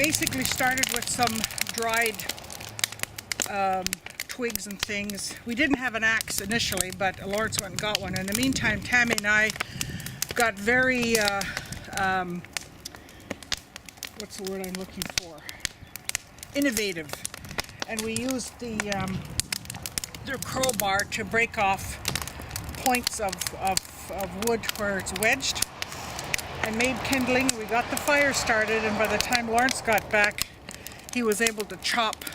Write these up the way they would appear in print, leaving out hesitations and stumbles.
basically started with some dried twigs and things. We didn't have an axe initially, but Lawrence went and got one. In the meantime, Tammy and I got very, what's the word I'm looking for? Innovative. And we used their crowbar to break off points of wood where it's wedged, and made kindling. We got the fire started, and by the time Lawrence got back, he was able to chop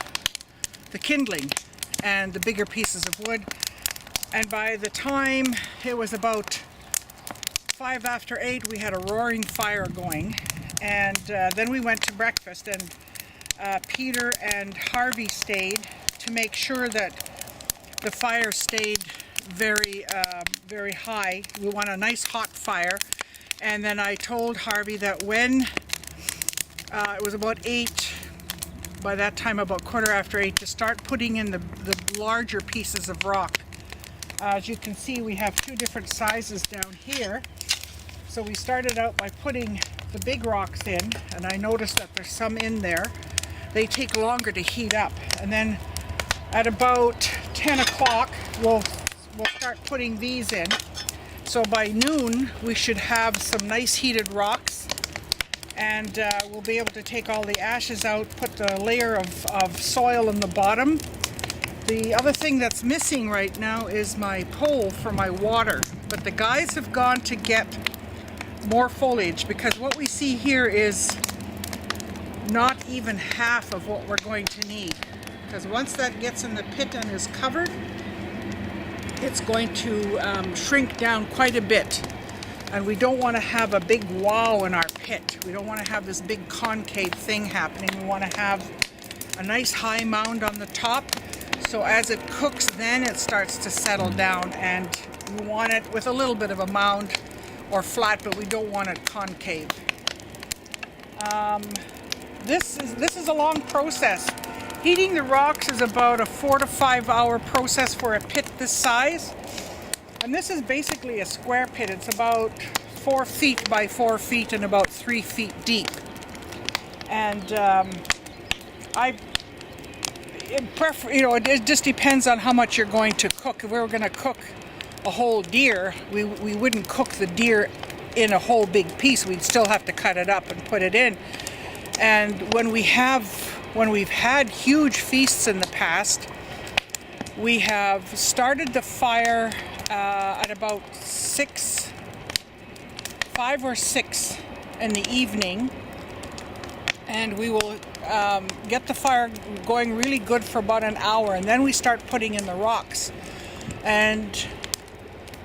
the kindling and the bigger pieces of wood. And by the time it was about 5 after 8, we had a roaring fire going. And then we went to breakfast, and Peter and Harvey stayed to make sure that the fire stayed very high. We want a nice hot fire. And then I told Harvey that when it was about 8, by that time about 8:15, to start putting in the larger pieces of rock. As you can see, we have 2 different sizes down here. So we started out by putting the big rocks in, and I noticed that there's some in there. They take longer to heat up, and then at about 10 o'clock we'll start putting these in. So by noon we should have some nice heated rocks, and we'll be able to take all the ashes out, put the layer of soil in the bottom. The other thing that's missing right now is my pole for my water, but the guys have gone to get more foliage, because what we see here is not even half of what we're going to need. Because once that gets in the pit and is covered, it's going to shrink down quite a bit. And we don't want to have a big wow in our pit. We don't want to have this big concave thing happening. We want to have a nice high mound on the top. So as it cooks, then it starts to settle down, and we want it with a little bit of a mound or flat, but we don't want it concave. This is a long process. Heating the rocks is about a 4 to 5 hour process for a pit this size. And this is basically a square pit. It's about 4 feet by 4 feet and about 3 feet deep. And it just depends on how much you're going to cook. If we were going to cook a whole deer, we wouldn't cook the deer in a whole big piece. We'd still have to cut it up and put it in. And when we've had huge feasts in the past, we have started the fire at about 5 or 6 in the evening, and we will get the fire going really good for about an hour, and then we start putting in the rocks. And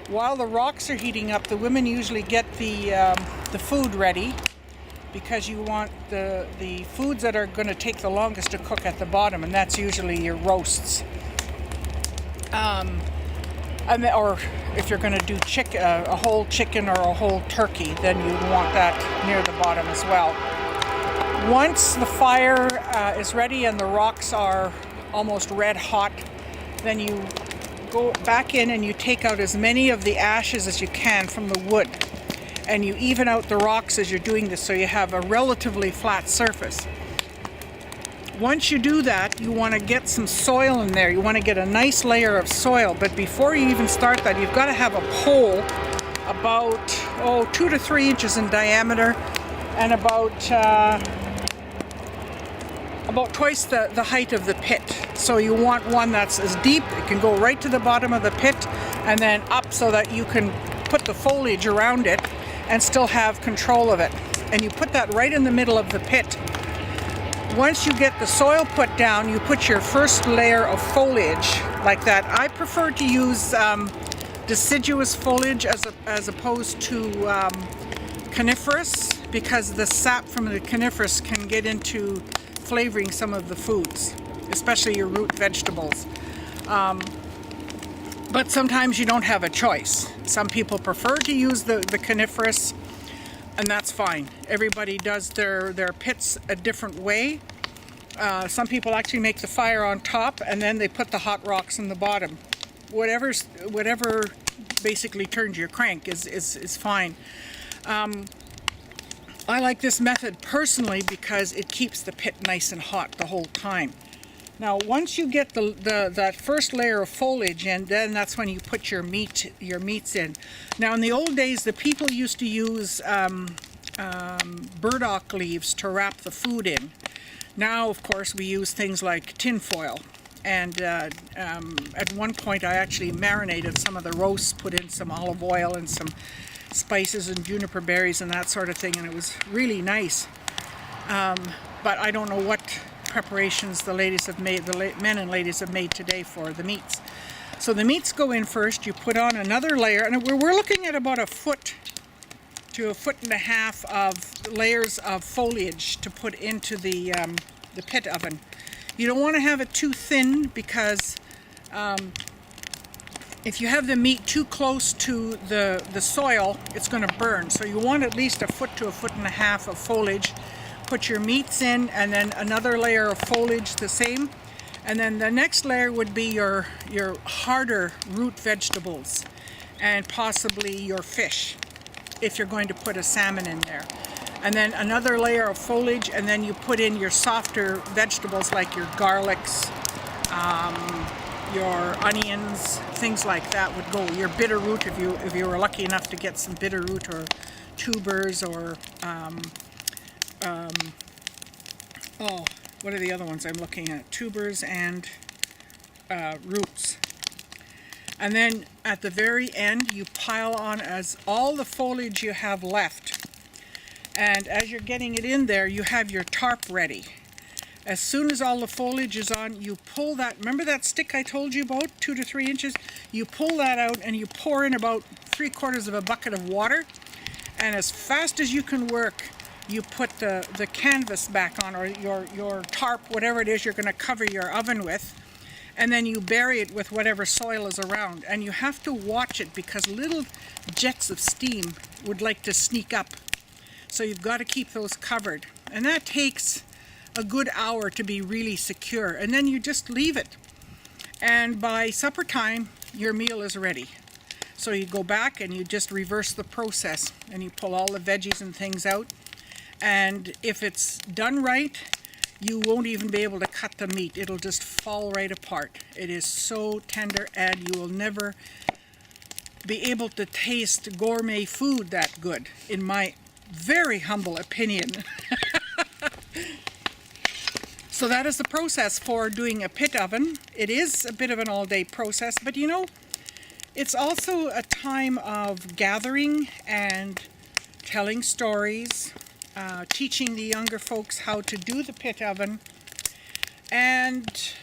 while the rocks are heating up, the women usually get the food ready, because you want the foods that are going to take the longest to cook at the bottom, and that's usually your roasts. Or if you're going to do a whole chicken or a whole turkey, then you want that near the bottom as well. Once the fire is ready and the rocks are almost red hot, then you go back in and you take out as many of the ashes as you can from the wood, and you even out the rocks as you're doing this, so you have a relatively flat surface. Once you do that, you want to get some soil in there. You want to get a nice layer of soil, but before you even start that, you've got to have a pole about 2 to 3 inches in diameter, and about twice the height of the pit. So you want one that's as deep, it can go right to the bottom of the pit, and then up, so that you can put the foliage around it and still have control of it. And you put that right in the middle of the pit. Once you get the soil put down, you put your first layer of foliage like that. I prefer to use deciduous foliage as opposed to coniferous, because the sap from the coniferous can get into flavoring some of the foods, especially your root vegetables. But sometimes you don't have a choice. Some people prefer to use the coniferous, and that's fine. Everybody does their pits a different way. Some people actually make the fire on top, and then they put the hot rocks in the bottom. Whatever basically turns your crank is fine. I like this method personally because it keeps the pit nice and hot the whole time. Now, once you get that first layer of foliage in, then that's when you put your meats in. Now, in the old days, the people used to use burdock leaves to wrap the food in. Now, of course, we use things like tin foil. And at one point, I actually marinated some of the roasts, put in some olive oil and some spices and juniper berries and that sort of thing, and it was really nice. But I don't know what preparations the ladies have made, the men and ladies have made today for the meats. So the meats go in first. You put on another layer, and we're looking at about 1 foot to 1.5 feet of layers of foliage to put into the pit oven. You don't want to have it too thin because if you have the meat too close to the soil, it's going to burn. So you want at least 1 foot to 1.5 feet of foliage. Put your meats in, and then another layer of foliage the same. And then the next layer would be your harder root vegetables and possibly your fish, if you're going to put a salmon in there. And then another layer of foliage, and then you put in your softer vegetables like your garlics, your onions, things like that would go. Your bitter root, if you were lucky enough to get some bitter root, or tubers, or what are the other ones I'm looking at? Tubers and roots. And then at the very end, you pile on as all the foliage you have left. And as you're getting it in there, you have your tarp ready. As soon as all the foliage is on, you pull that, remember that stick I told you about, 2 to 3 inches? You pull that out and you pour in about 3/4 of a bucket of water. And as fast as you can work, you put the canvas back on, or your tarp, whatever it is you're going to cover your oven with. And then you bury it with whatever soil is around. And you have to watch it because little jets of steam would like to sneak up. So you've got to keep those covered. And that takes a good hour to be really secure. And then you just leave it. And by supper time, your meal is ready. So you go back and you just reverse the process. And you pull all the veggies and things out. And if it's done right, you won't even be able to cut the meat. It'll just fall right apart. It is so tender, and you will never be able to taste gourmet food that good, in my very humble opinion. So that is the process for doing a pit oven. It is a bit of an all-day process, but you know, it's also a time of gathering and telling stories, teaching the younger folks how to do the pit oven, and,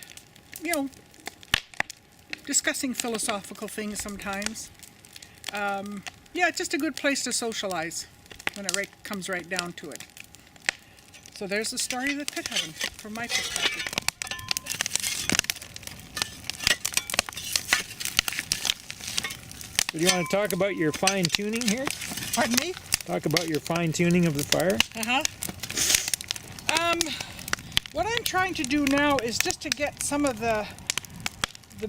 you know, discussing philosophical things sometimes. Yeah, it's just a good place to socialize when it comes right down to it. So there's the story of the pit oven from my perspective. So do you want to talk about your fine tuning here? Pardon me? Talk about your fine tuning of the fire. What I'm trying to do now is just to get some of the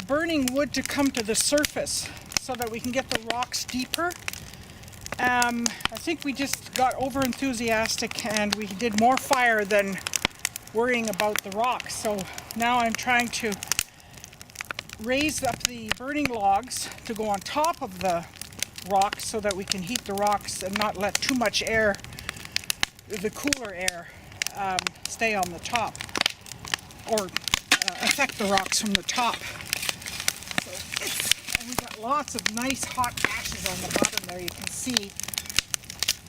burning wood to come to the surface so that we can get the rocks deeper. I think we just got over enthusiastic and we did more fire than worrying about the rocks. So now I'm trying to raise up the burning logs to go on top of the rocks so that we can heat the rocks and not let too much air, the cooler air, stay on the top, or affect the rocks from the top. And we've got lots of nice hot ashes on the bottom there. You can see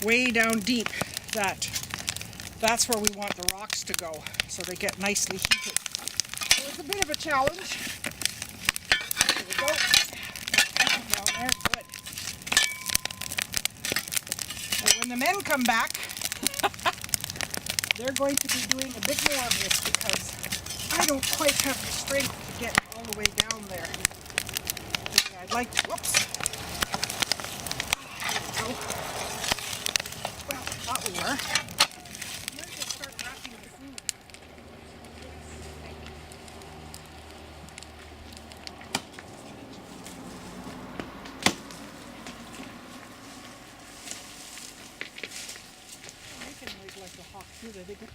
way down deep that that's where we want the rocks to go, so they get nicely heated. So it's a bit of a challenge. There we go. Down there, good. But when the men come back, they're going to be doing a bit more of this because I don't quite have the strength to get all the way down there. I'd like to, whoops. There we go. Well, I thought we were. I'm going to start wrapping the food. We can they go.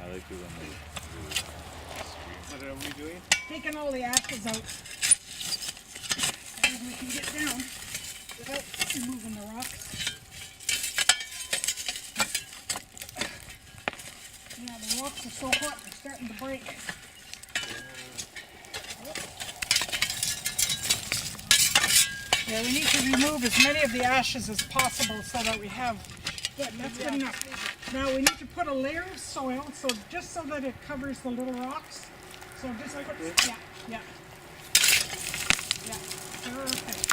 I like it when they What are we doing? Taking all the ashes out. And we can get down without moving the rocks. Yeah, the rocks are so hot, they're starting to break. Yeah, we need to remove as many of the ashes as possible so that we have, good, that's good enough. Now we need to put a layer of soil, so just so that it covers the little rocks. So just put, yeah, yeah. Yeah, perfect.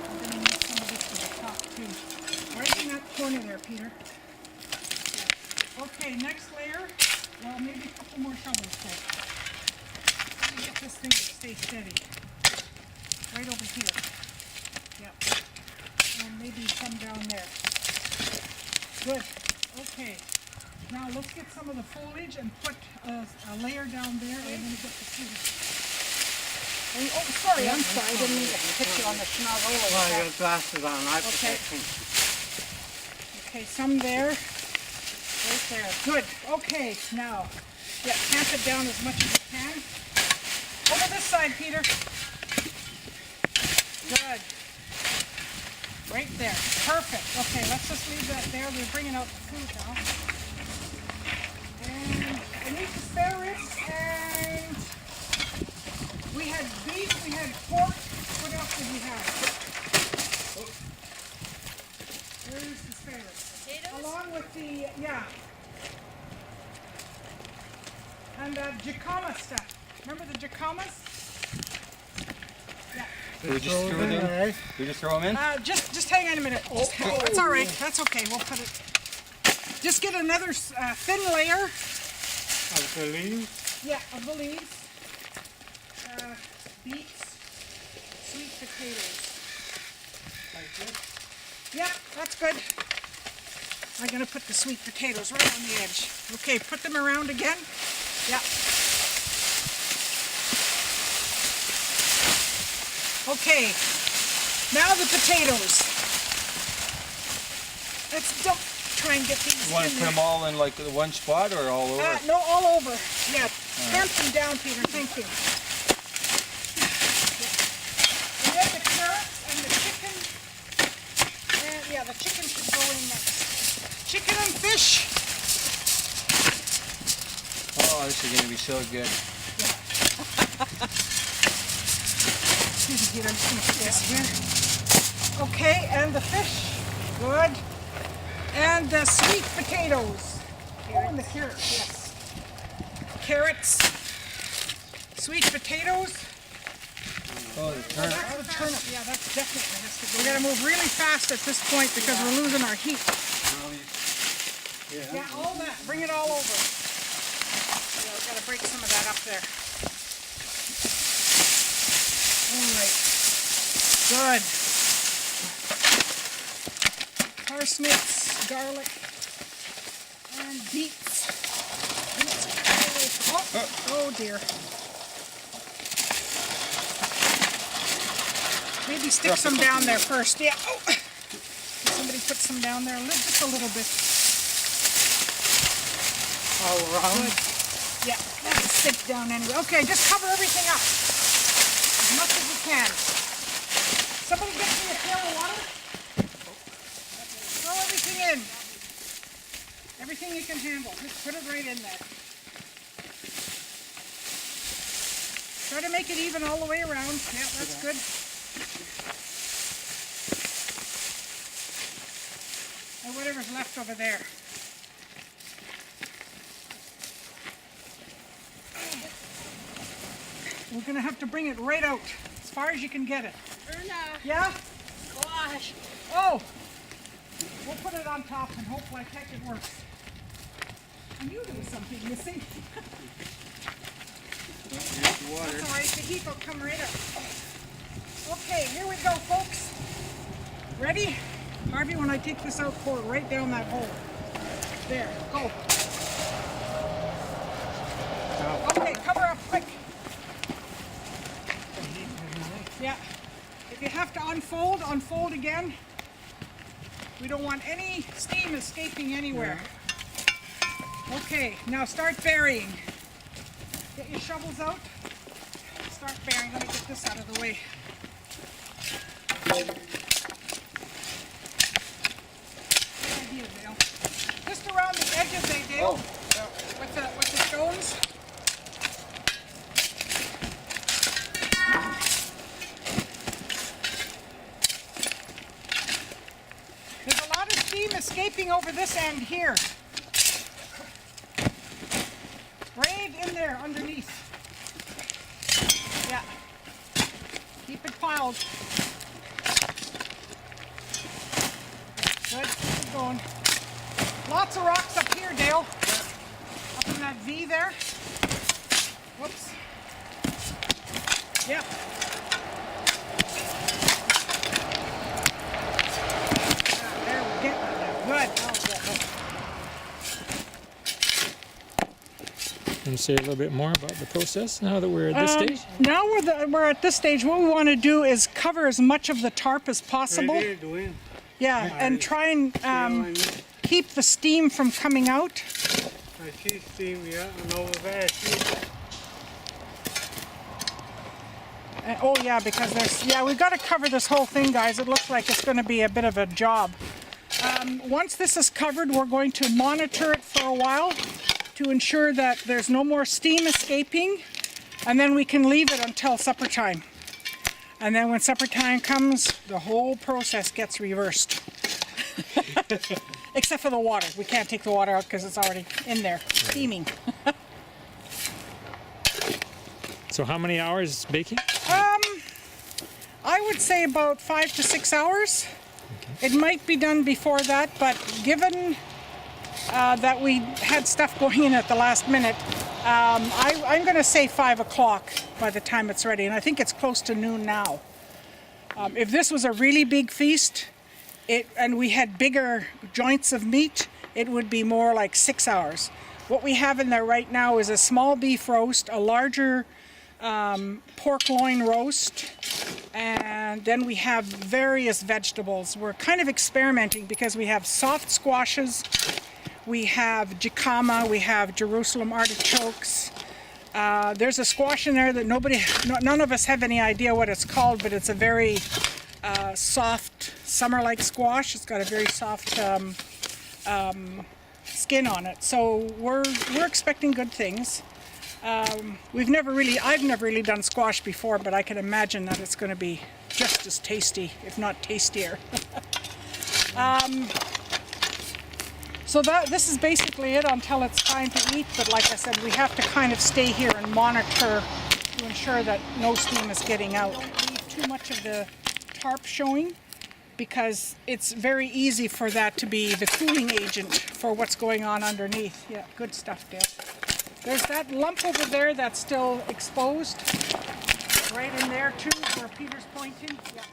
I'm gonna need some of this for the top too. Right in that corner there, Peter. Okay, next layer. Well, maybe a couple more shovels there. Let me get this thing to stay steady. Right over here. Yep. And maybe some down there. Good. Okay. Now let's get some of the foliage and put a layer down there and then get the food. Oh, sorry, I'm sorry. I didn't mean to hit you on the schnozzle. Oh, I got glasses on. I Okay. protection. Okay, some there. Right there. Good. Okay, now, yeah, tamp it down as much as you can. Over this side, Peter. Good. Right there. Perfect. Okay, let's just leave that there. We're bringing out the food now. And I need to spare ribs, and we had beef, we had pork. What else did we have? There's the spare ribs. Potatoes? Along with the, yeah. And jacama stuff. Remember the jacamas? Yeah. we just throw them in. We just throw them in. Just hang on a minute. That's all right. That's okay. We'll put it. Just get another thin layer. Of the leaves. Yeah, of the leaves. Beets, sweet potatoes. Yeah, that's good. I'm gonna put the sweet potatoes right on the edge. Okay, put them around again. Yeah. Okay, now the potatoes. Let's don't try and get these You want to in put there. them all in like one spot or all over? No, all over. Yeah, tamp them down, Peter. Thank you. Yeah. And then the carrots and the chicken. And yeah, the chicken should go in next. Chicken and fish. Oh, this is gonna be so good. Excuse me, Peter. I'm just gonna put this here. Okay, and the fish. Good. And the sweet potatoes. Oh, and the carrots, yes. Carrots. Sweet potatoes. Oh, the turnip. That's the turnip. Yeah, that's definitely has to go. We gotta move really fast at this point because we're losing our heat. Yeah, all that. Bring it all over. Yeah, we gotta break some of that up there. All right. Good. Parsnips, garlic, and beets. Oh dear. Maybe stick some down there first. Yeah. Oh. Somebody put some down there. Just a little bit. All around. Good. Yeah. That'll stick down anyway. Okay, just cover everything up as much as you can. Somebody get me a pail of water. Throw everything in. Everything you can handle. Just put it right in there. Try to make it even all the way around. Yeah, that's good. And whatever's left over there. We're going to have to bring it right out, as far as you can get it. Verna, Yeah? gosh. Oh! We'll put it on top and hope like heck it works. I knew there was something missing. That's all right, the heat will come right up. Okay, here we go, folks. Ready? Harvey, when I take this out, pour it right down that hole. There, go. Okay, cover up quick. Yeah. If you have to unfold, unfold again. We don't want any steam escaping anywhere. Okay, now start burying. Get your shovels out. Start burying. Let me get this out of the way. Good idea, Dale. Just around the edges, Dale. With the stones. There's a lot of steam escaping over this end here. Right in there underneath. Yeah. Keep it piled. Good. Keep it going. Lots of rocks up here, Dale. Up in that V there. Whoops. Yep. There we get it. Good. Can you say a little bit more about the process now that we're at this stage? Now we're at this stage. What we want to do is cover as much of the tarp as possible. What are you doing? Yeah, and try and keep the steam from coming out. I see steam, yeah, and over there, I see. Oh yeah, because we've got to cover this whole thing, guys. It looks like it's going to be a bit of a job. Once this is covered, we're going to monitor it for a while to ensure that there's no more steam escaping, and then we can leave it until supper time. And then when supper time comes, the whole process gets reversed. Except for the water. We can't take the water out because it's already in there, steaming. So how many hours baking? I would say about 5 to 6 hours. Okay. It might be done before that, but given that we had stuff going in at the last minute, I'm going to say 5 o'clock by the time it's ready, and I think it's close to noon now. If this was a really big feast, and we had bigger joints of meat, it would be more like 6 hours. What we have in there right now is a small beef roast, a larger pork loin roast, and then we have various vegetables. We're kind of experimenting because we have soft squashes, we have jicama, we have Jerusalem artichokes. There's a squash in there that none of us have any idea what it's called, but it's a very soft summer-like squash. It's got a very soft skin on it. So we're expecting good things. I've never really done squash before, but I can imagine that it's going to be just as tasty, if not tastier. So this is basically it until it's time to eat, but like I said, we have to kind of stay here and monitor to ensure that no steam is getting out. Don't leave too much of the tarp showing because it's very easy for that to be the cooling agent for what's going on underneath. Yeah, good stuff, Dale. There's that lump over there that's still exposed, right in there too, where Peter's pointing. Yeah.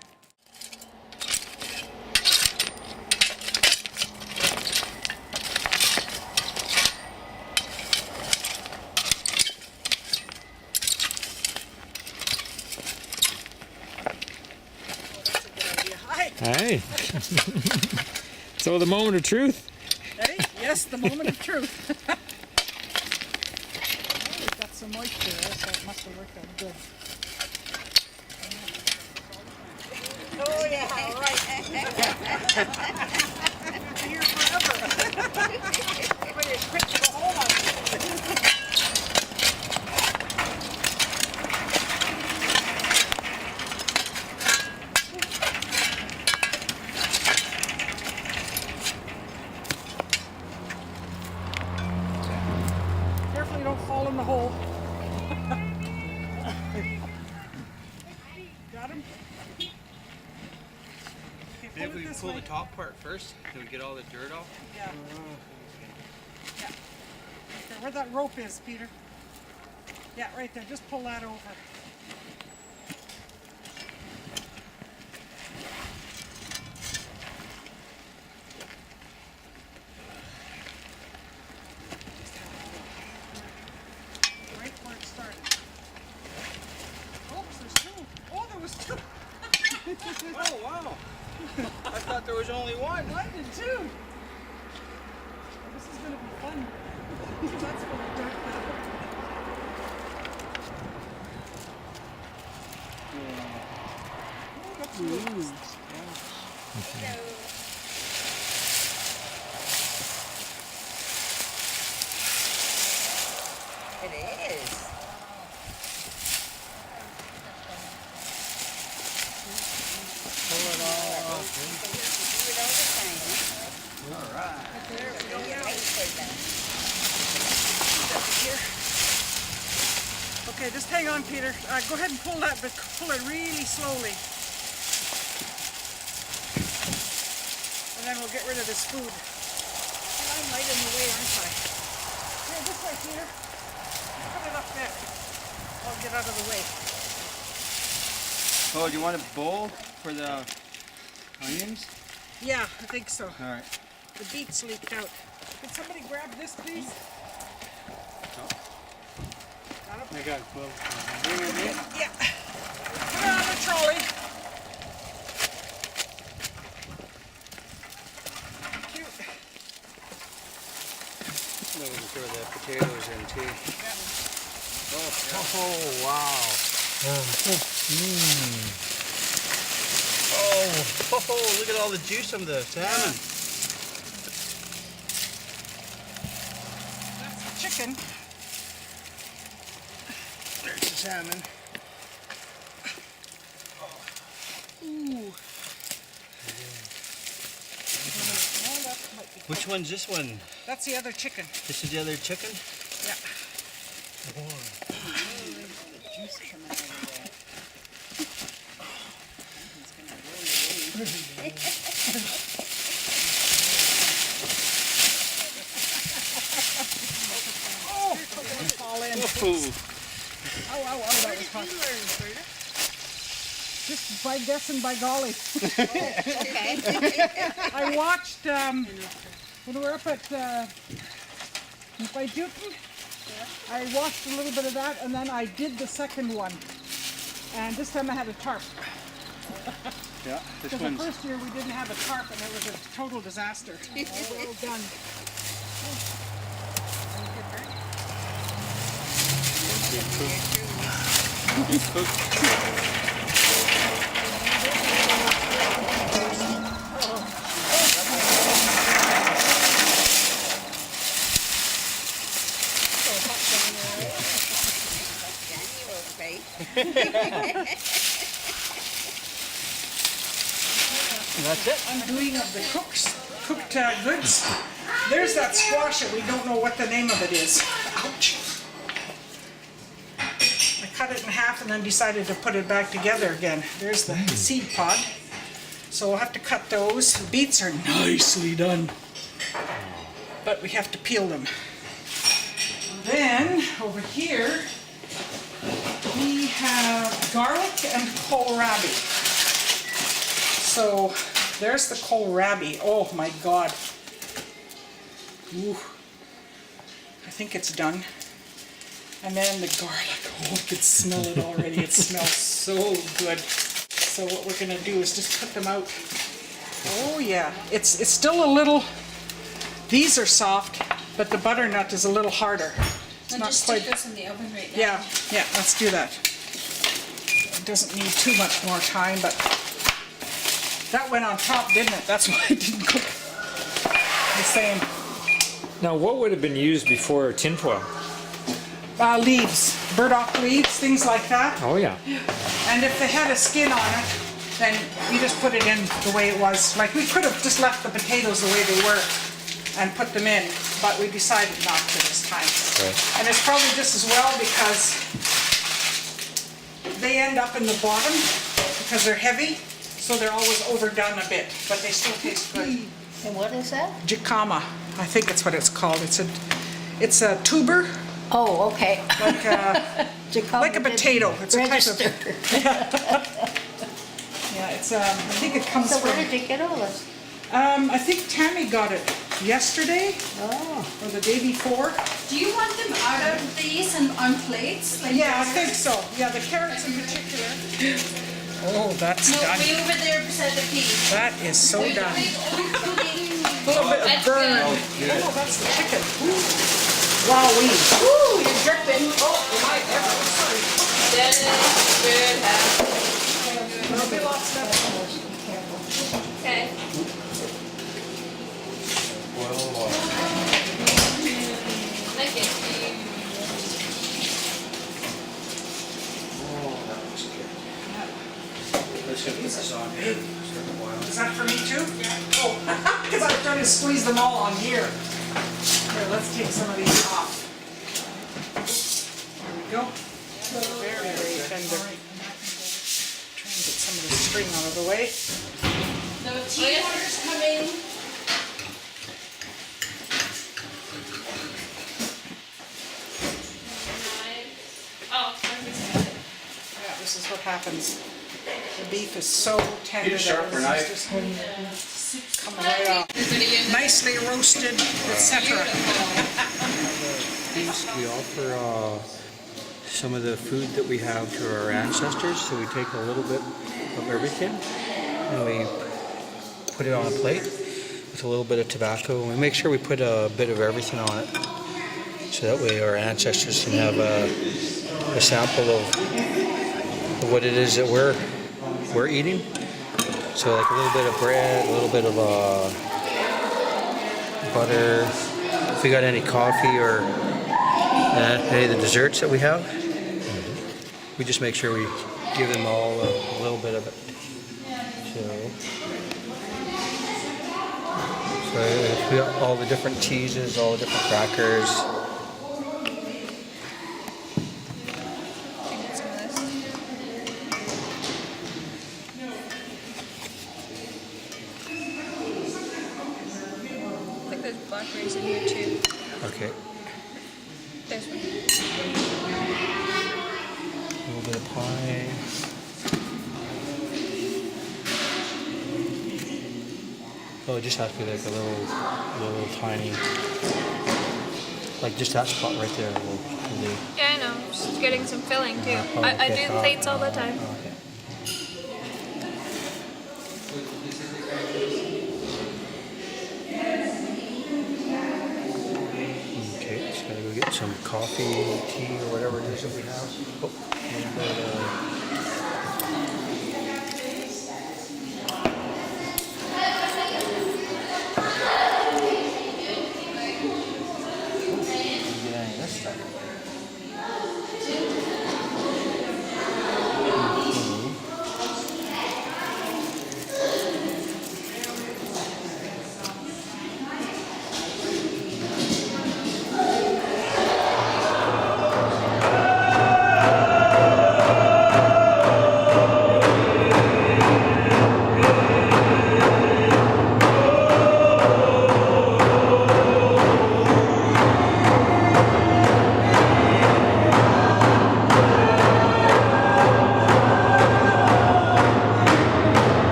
Aye. So the moment of truth. Ready? Yes, the moment of truth. Oh, we've got some moisture there, so it must have worked out good. Oh yeah, right. Here forever. Everybody is quick to go home on it. Careful you don't fall in the hole. Got him? Okay, Maybe pull it we this pull way. the top part first, so we get all the dirt off. Yeah. Yeah. Okay, where that rope is, Peter. Yeah, right there. Just pull that over. Right where it started. Oops, there's two. Oh, there was two. Oh, wow. I thought there was only one. I did too. This is gonna be fun. That's gonna be dark now. Oh, that's really It is. Pull it all off. Do it all the time, huh? All right. Okay, just hang on, Peter. Go ahead and pull that, but pull it really slowly. And then we'll get rid of this food. I'm right in the way, aren't I? Here, this way, Peter. Put it up there. I'll get out of the way. Oh, do you want a bowl for the onions? Yeah, I think so. All right. The beets leaked out. Can somebody grab this, please? I got both. Bring it in. Yeah. Put it on the trolley. Cute. I'm going to throw the potatoes in too. Oh, wow. Oh, look at all the juice of the salmon. That's the chicken. There's the salmon. Ooh. Which one's this one? That's the other chicken. This is the other chicken? Yeah. Oh, fall in. Ooh. Ow, ow, ow, that was hot. Just by guessing, by golly. Okay. I watched, when we were up at, by Newton, I watched a little bit of that, and then I did the second one. And this time I had a tarp. Yeah, this Because the one's. first year we didn't have a tarp, and it was a total disaster. All well done. That's it? Undoing of the cooked goods. There's that squash that we don't know what the name of it is. Ouch. I cut it in half and then decided to put it back together again. There's the seed pod. So we'll have to cut those. The beets are nicely done. But we have to peel them. Then, over here, we have garlic and kohlrabi. So, there's the kohlrabi. Oh my God. Ooh. I think it's done. And then the garlic. Oh, I can smell it already. It smells so good. So what we're gonna do is just put them out. Oh yeah, it's still a little, these are soft, but the butternut is a little harder. It's And not just quite, stick this in the oven right now. yeah, let's do that. It doesn't need too much more time, but that went on top, didn't it? That's why it didn't cook the same. Now, what would have been used before tinfoil? Leaves, burdock leaves, things like that. Oh, yeah. And if they had a skin on it, then you just put it in the way it was. Like we could have just left the potatoes the way they were and put them in, but we decided not to this time. Right. And it's probably just as well because they end up in the bottom because they're heavy, so they're always overdone a bit, but they still taste good. And what is that? Jicama, I think it's what it's called. It's a tuber, Oh, okay. like a potato. It's a type Register. yeah, it's I think it comes So from. where did you get all this? I think Tammy got it yesterday Oh. or the day before. Do you want them out of these and on plates? Like Yeah, I think so. Yeah, the carrots in particular. Oh, that's No, done. way over there beside the pea. That is so done. A little bit of That's burn. good. Oh, that's the chicken. Wowee. Woo, you're dripping. Oh, my God. Sorry. That is good. There'll be lots left. Okay. Like it. Is that for me too? Yeah. Oh, because I was trying to squeeze them all on here. Here, let's take some of these off. There we go. Very, very tender. Try and get some of the string out of the way. No tea water's coming. Oh, Yeah, this is what happens. The beef is so tender that sharper it's just coming right off. Nicely roasted, etc. We offer some of the food that we have to our ancestors, so we take a little bit of everything and we put it on a plate with a little bit of tobacco, and we make sure we put a bit of everything on it, so that way our ancestors can have a sample of what it is that we're eating. So like a little bit of bread, a little bit of butter, if we got any coffee or any of the desserts that we have, we just make sure we give them all a little bit of it. So we got all the different cheeses, all the different crackers. I think there's blackberries in here too. Okay. There's one. A little bit of pie. Oh, it just has to be like a little tiny, like just that spot right there. Will do. Yeah, I know. Just getting some filling too. Oh, I okay. do plates all the time. Okay. Okay, just gotta go get some coffee, tea, or whatever it is that we have. Oh, a little bit of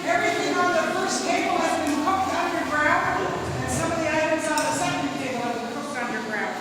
Everything on the first table has been cooked underground, and some of the items on the second table have been cooked underground.